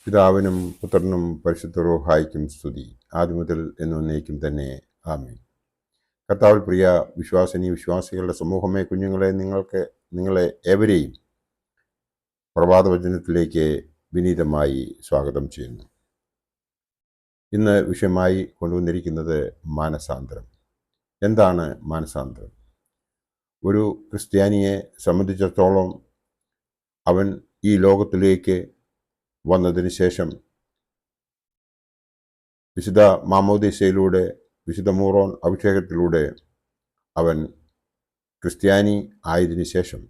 പിതാവിനും പുത്രനും പരിശുദ്ധ റൂഹായ്ക്കും സ്തുതി, ആദ്യമുതൽ എന്നേക്കും തന്നെ. ആമേൻ. കർത്താവിൽ പ്രിയ വിശ്വാസികളുടെ സമൂഹമേ, കുഞ്ഞുങ്ങളെ, നിങ്ങളെ ഏവരെയും പ്രഭാതവചനത്തിലേക്ക് വിനീതമായി സ്വാഗതം ചെയ്യുന്നു. ഇന്ന് വിഷയമായി കൊണ്ടുവന്നിരിക്കുന്നത് മാനസാന്തരം. എന്താണ് മാനസാന്തരം? ഒരു ക്രിസ്ത്യാനിയെ സംബന്ധിച്ചിടത്തോളം അവൻ ഈ ലോകത്തിലേക്ക് വന്നതിന് ശേഷം വിശുദ്ധ മാമോദീസയിലൂടെ, വിശുദ്ധ മൂറോൻ അഭിഷേകത്തിലൂടെ അവൻ ക്രിസ്ത്യാനി ആയതിനു ശേഷം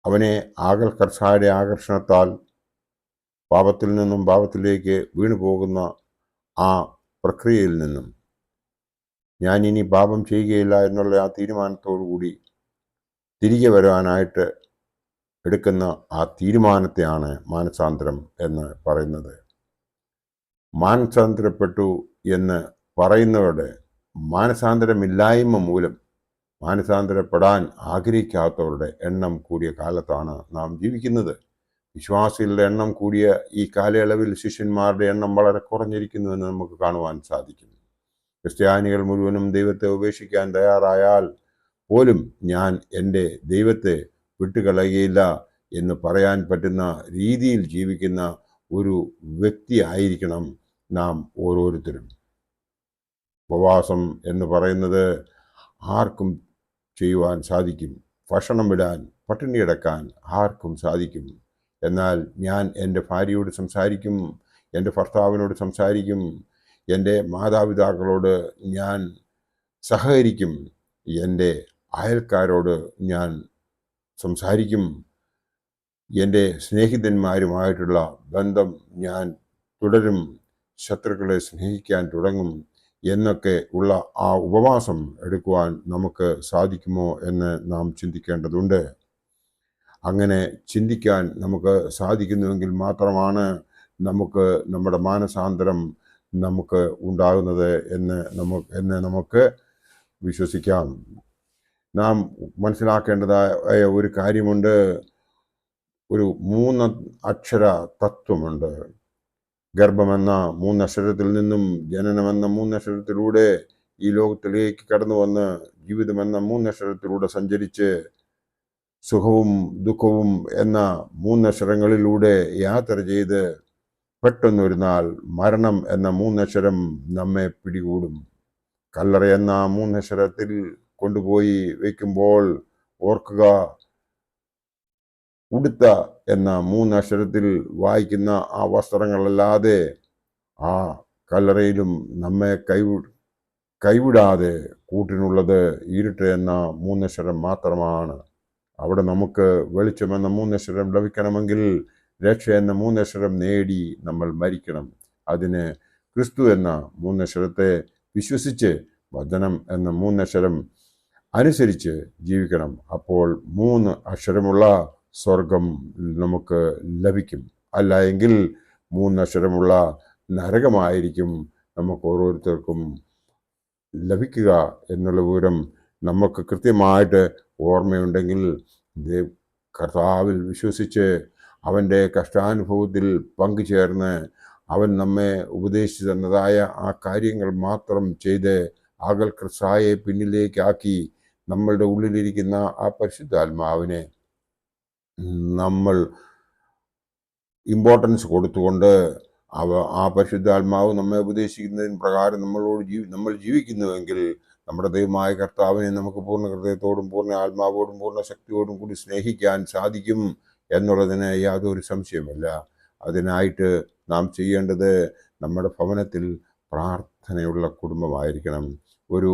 അവനെ കർത്താവിന്റെ ആകർഷണത്താൽ പാപത്തിൽ നിന്നും പാപത്തിലേക്ക് വീണു പോകുന്ന ആ പ്രക്രിയയിൽ നിന്നും ഞാൻ ഇനി പാപം ചെയ്യുകയില്ല എന്നുള്ള ആ തീരുമാനത്തോടു കൂടി തിരികെ വരുവാനായിട്ട് എടുക്കുന്ന ആ തീരുമാനത്തെയാണ് മാനസാന്തരം എന്ന് പറയുന്നത്. മാനസാന്തരപ്പെട്ടു എന്ന് പറയുന്നവരുടെ മാനസാന്തരമില്ലായ്മ മൂലം മാനസാന്തരപ്പെടാൻ ആഗ്രഹിക്കാത്തവരുടെ എണ്ണം കൂടിയ കാലത്താണ് നാം ജീവിക്കുന്നത്. വിശ്വാസികളുടെ എണ്ണം കൂടിയ ഈ കാലയളവിൽ ശിഷ്യന്മാരുടെ എണ്ണം വളരെ കുറഞ്ഞിരിക്കുന്നുവെന്ന് നമുക്ക് കാണുവാൻ സാധിക്കും. ക്രിസ്ത്യാനികൾ മുഴുവനും ദൈവത്തെ ഉപേക്ഷിക്കാൻ തയ്യാറായാൽ പോലും ഞാൻ എൻ്റെ ദൈവത്തെ വിട്ടുകളയുകയില്ല എന്ന് പറയാൻ പറ്റുന്ന രീതിയിൽ ജീവിക്കുന്ന ഒരു വ്യക്തി ആയിരിക്കണം നാം ഓരോരുത്തരും. ഉപവാസം എന്ന് പറയുന്നത് ആർക്കും ചെയ്യുവാൻ സാധിക്കും. ഭക്ഷണം വിടാൻ, പട്ടിണി കിടക്കാൻ ആർക്കും സാധിക്കും. എന്നാൽ ഞാൻ എൻ്റെ ഭാര്യയോട് സംസാരിക്കും, എൻ്റെ ഭർത്താവിനോട് സംസാരിക്കും, എൻ്റെ മാതാപിതാക്കളോട് ഞാൻ സഹകരിക്കും, എൻ്റെ അയൽക്കാരോട് ഞാൻ സംസാരിക്കും, എൻ്റെ സ്നേഹിതന്മാരുമായിട്ടുള്ള ബന്ധം ഞാൻ തുടരും, ശത്രുക്കളെ സ്നേഹിക്കാൻ തുടങ്ങും എന്നൊക്കെ ഉള്ള ആ ഉപവാസം എടുക്കുവാൻ നമുക്ക് സാധിക്കുമോ എന്ന് നാം ചിന്തിക്കേണ്ടതുണ്ട്. അങ്ങനെ ചിന്തിക്കാൻ നമുക്ക് സാധിക്കുന്നുവെങ്കിൽ മാത്രമാണ് നമുക്ക് നമ്മുടെ മാനസാന്തരം നമുക്ക് ഉണ്ടാകുന്നത് എന്ന് നമുക്ക് വിശ്വസിക്കാം. നാം മനസ്സിലാക്കേണ്ടതായ ഒരു കാര്യമുണ്ട്. ഒരു 3 അക്ഷര തത്വമുണ്ട്. ഗർഭമെന്ന 3 അക്ഷരത്തിൽ നിന്നും ജനനമെന്ന 3 അക്ഷരത്തിലൂടെ ഈ ലോകത്തിലേക്ക് കടന്നു വന്ന് ജീവിതമെന്ന 3 അക്ഷരത്തിലൂടെ സഞ്ചരിച്ച് സുഖവും ദുഃഖവും എന്ന 3 അക്ഷരങ്ങളിലൂടെ യാത്ര ചെയ്ത് പെട്ടെന്നൊരു നാൾ മരണം എന്ന 3 അക്ഷരം നമ്മെ പിടികൂടും. കല്ലറ എന്ന 3 അക്ഷരത്തിൽ കൊണ്ടുപോയി വയ്ക്കുമ്പോൾ ഓർക്കുക, ഉടുത്ത എന്ന 3 അക്ഷരത്തിൽ വായിക്കുന്ന ആ വസ്ത്രങ്ങളല്ലാതെ ആ കല്ലറയിലും നമ്മെ കൈവിടാതെ കൂട്ടിനുള്ളത് ഇരുട്ട് എന്ന 3 അക്ഷരം മാത്രമാണ്. അവിടെ നമുക്ക് വെളിച്ചമെന്ന 3 അക്ഷരം ലഭിക്കണമെങ്കിൽ രക്ഷ എന്ന 3 അക്ഷരം നേടി നമ്മൾ മരിക്കണം. അതിന് ക്രിസ്തു എന്ന 3 അക്ഷരത്തെ വിശ്വസിച്ച് വചനം എന്ന 3 അക്ഷരം അനുസരിച്ച് ജീവിക്കണം. അപ്പോൾ 3 അക്ഷരമുള്ള സ്വർഗം നമുക്ക് ലഭിക്കും. അല്ല എങ്കിൽ 3 അക്ഷരമുള്ള നരകമായിരിക്കും നമുക്ക് ഓരോരുത്തർക്കും ലഭിക്കുക എന്നുള്ള വിവരം നമുക്ക് കൃത്യമായിട്ട് ഓർമ്മയുണ്ടെങ്കിൽ കർത്താവിൽ വിശ്വസിച്ച് അവൻ്റെ കഷ്ടാനുഭവത്തിൽ പങ്കുചേർന്ന് അവൻ നമ്മെ ഉപദേശിച്ചു തന്നതായ ആ കാര്യങ്ങൾ മാത്രം ചെയ്ത് ക്രിസ്തുയെ പിന്നിലേക്കാക്കി നമ്മളുടെ ഉള്ളിലിരിക്കുന്ന ആ പരിശുദ്ധാത്മാവിനെ നമ്മൾ ഇമ്പോർട്ടൻസ് കൊടുത്തുകൊണ്ട് ആ പരിശുദ്ധാത്മാവ് നമ്മെ ഉപദേശിക്കുന്നതിന് പ്രകാരം നമ്മൾ ജീവിക്കുന്നുവെങ്കിൽ നമ്മുടെ ദൈവമായ കർത്താവിനെ നമുക്ക് പൂർണ്ണ ഹൃദയത്തോടും പൂർണ്ണ ആത്മാവോടും പൂർണ്ണ ശക്തിയോടും കൂടി സ്നേഹിക്കാൻ സാധിക്കും എന്നുള്ളതിന് യാതൊരു സംശയമില്ല. അതിനായിട്ട് നാം ചെയ്യേണ്ടത് നമ്മുടെ ഭവനത്തിൽ പ്രാർത്ഥനയുള്ള കുടുംബമായിരിക്കണം. ഒരു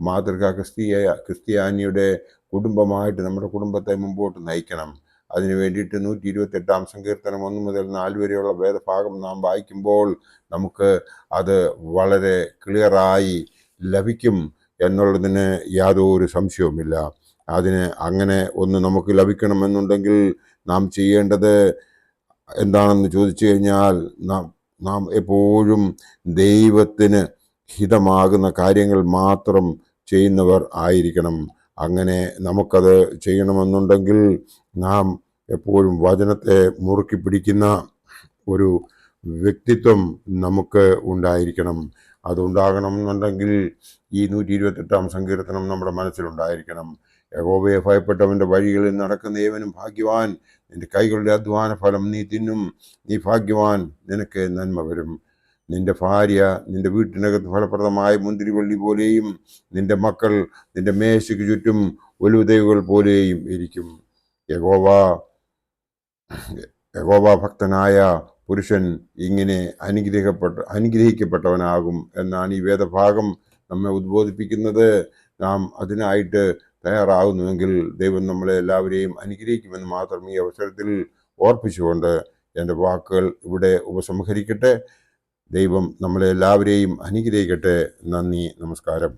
മാതൃകാ ക്രിസ്ത്യാനിയുടെ കുടുംബമായിട്ട് നമ്മുടെ കുടുംബത്തെ മുമ്പോട്ട് നയിക്കണം. അതിനു വേണ്ടിയിട്ട് 128-ാം സങ്കീർത്തനം 1 മുതൽ 4 വരെയുള്ള വേദഭാഗം നാം വായിക്കുമ്പോൾ നമുക്ക് അത് വളരെ ക്ലിയറായി ലഭിക്കും എന്നുള്ളതിന് യാതൊരു സംശയവുമില്ല. അങ്ങനെ ഒന്ന് നമുക്ക് ലഭിക്കണമെന്നുണ്ടെങ്കിൽ നാം ചെയ്യേണ്ടത് എന്താണെന്ന് ചോദിച്ചു കഴിഞ്ഞാൽ നാം എപ്പോഴും ദൈവത്തിന് ഹിതമാകുന്ന കാര്യങ്ങൾ മാത്രം ചെയ്യുന്നവർ ആയിരിക്കണം. അങ്ങനെ നമുക്കത് ചെയ്യണമെന്നുണ്ടെങ്കിൽ നാം എപ്പോഴും വചനത്തെ മുറുക്കി പിടിക്കുന്ന ഒരു വ്യക്തിത്വം നമുക്ക് ഉണ്ടായിരിക്കണം. അതുണ്ടാകണം എന്നുണ്ടെങ്കിൽ ഈ 128 സങ്കീർത്തനം നമ്മുടെ മനസ്സിലുണ്ടായിരിക്കണം. യഹോവയെ ഭയപ്പെട്ടവൻ്റെ വഴികളിൽ നടക്കുന്ന ഏവനും ഭാഗ്യവാൻ. നിന്റെ കൈകളുടെ അധ്വാന ഫലം നീ തിന്നും. നീ ഭാഗ്യവാൻ, നിനക്ക് നന്മ വരും. നിന്റെ ഭാര്യ നിന്റെ വീട്ടിനകത്ത് ഫലപ്രദമായ മുന്തിരിവള്ളി പോലെയും നിന്റെ മക്കൾ നിന്റെ മേശയ്ക്ക് ചുറ്റും ഒലിവുതൈകൾ പോലെയും ഇരിക്കും. യഹോവ ഭക്തനായ പുരുഷൻ ഇങ്ങനെ അനുഗ്രഹിക്കപ്പെട്ടവനാകും എന്നാണ് ഈ വേദഭാഗം നമ്മെ ഉദ്ബോധിപ്പിക്കുന്നത്. നാം അതിനായിട്ട് തയ്യാറാകുന്നുവെങ്കിൽ ദൈവം നമ്മളെ എല്ലാവരെയും അനുഗ്രഹിക്കുമെന്ന് മാത്രം ഈ അവസരത്തിൽ ഓർപ്പിച്ചുകൊണ്ട് എൻ്റെ വാക്കുകൾ ഇവിടെ ഉപസംഹരിക്കട്ടെ. ദൈവം നമ്മളെ എല്ലാവരെയും അനുഗ്രഹിക്കട്ടെ. നന്ദി, നമസ്കാരം.